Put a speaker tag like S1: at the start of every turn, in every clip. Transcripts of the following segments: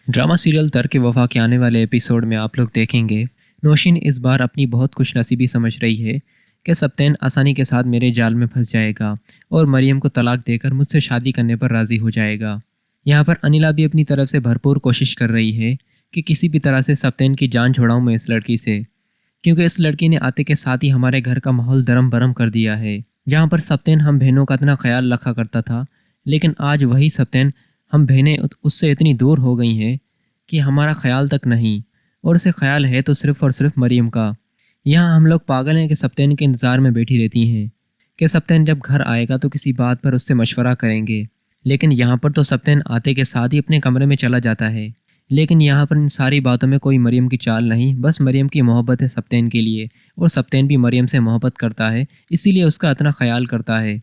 S1: Drama serial तर्क वफ़ा के आने वाले एपिसोड में आप लोग देखेंगे नौशीन इस बार अपनी बहुत खुशनसीबी समझ रही है कि सप्तेन आसानी के साथ मेरे जाल में फंस जाएगा और मरियम को तलाक देकर मुझसे शादी करने पर राज़ी हो जाएगा। यहाँ पर अनिला भी अपनी तरफ से भरपूर कोशिश कर रही है कि किसी भी तरह से सप्तेन की जान छुड़ाऊँ मैं इस लड़की से, क्योंकि इस लड़की ने आते के साथ ही हमारे घर का माहौल दरम बरम कर दिया है। जहाँ पर सप्तेन हम बहनों का इतना ख्याल रखा करता था, लेकिन आज वही सप्तेन हम बहनें उससे इतनी दूर हो गई हैं कि हमारा ख्याल तक नहीं, और उसे ख्याल है तो सिर्फ़ और सिर्फ मरियम का। यहाँ हम लोग पागल हैं कि सप्तेन के इंतज़ार में बैठी रहती हैं कि सप्तेन जब घर आएगा तो किसी बात पर उससे मशवरा करेंगे, लेकिन यहाँ पर तो सप्तेन आते के साथ ही अपने कमरे में चला जाता है। लेकिन यहाँ पर इन सारी बातों में कोई मरियम की चाल नहीं, बस मरियम की मोहब्बत है सप्तेन के लिए, और सप्तेन भी मरियम से मोहब्बत करता है, इसीलिए उसका इतना ख्याल करता है।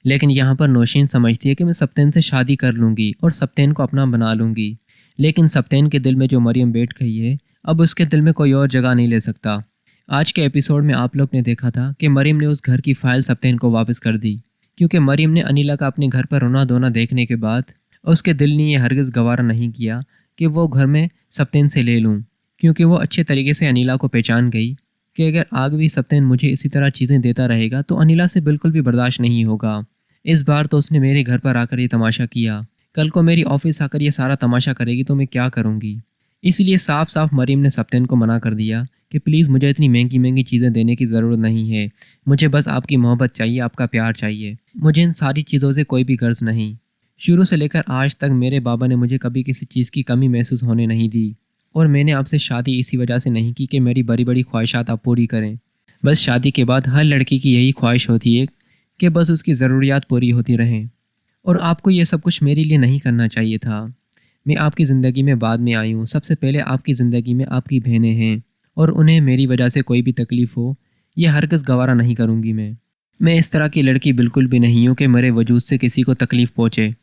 S1: लेकिन यहाँ पर नौशीन समझती है कि मैं सप्तेन से शादी कर लूँगी और सप्तेन को अपना बना लूँगी, लेकिन सप्तेन के दिल में जो मरियम बैठ गई है, अब उसके दिल में कोई और जगह नहीं ले सकता। आज के एपिसोड में आप लोग ने देखा था कि मरियम ने उस घर की फ़ाइल सप्तेन को वापस कर दी, क्योंकि मरियम ने अनिला का अपने घर पर रोना धोना देखने के बाद उसके दिल ने यह हरगिज़ गवारा नहीं किया कि वो घर में सप्तेन से ले लूँ, क्योंकि वो अच्छे तरीके से अनिला को पहचान गई कि अगर आगे भी सप्तेन मुझे इसी तरह चीज़ें देता रहेगा तो अनिला से बिल्कुल भी बर्दाश्त नहीं होगा। इस बार तो उसने मेरे घर पर आकर ये तमाशा किया, कल को मेरी ऑफिस आकर ये सारा तमाशा करेगी तो मैं क्या करूँगी। इसलिए साफ साफ मरीम ने सप्तेन को मना कर दिया कि प्लीज़ मुझे इतनी महंगी महंगी चीज़ें देने की ज़रूरत नहीं है, मुझे बस आपकी मोहब्बत चाहिए, आपका प्यार चाहिए, मुझे इन सारी चीज़ों से कोई भी गर्ज नहीं। शुरू से लेकर आज तक मेरे बाबा ने मुझे कभी किसी चीज़ की कमी महसूस होने नहीं दी, और मैंने आपसे शादी इसी वजह से नहीं की कि मेरी बड़ी बड़ी ख्वाहिशात आप पूरी करें। बस शादी के बाद हर लड़की की यही ख्वाहिश होती है कि बस उसकी ज़रूरियात पूरी होती रहें, और आपको ये सब कुछ मेरे लिए नहीं करना चाहिए था। मैं आपकी ज़िंदगी में बाद में आई हूँ, सबसे पहले आपकी ज़िंदगी में आपकी बहनें हैं, और उन्हें मेरी वजह से कोई भी तकलीफ़ हो ये हरगिज़ गवारा नहीं करूँगी मैं इस तरह की लड़की बिल्कुल भी नहीं हूँ कि मेरे वजूद से किसी को तकलीफ़ पहुँचे।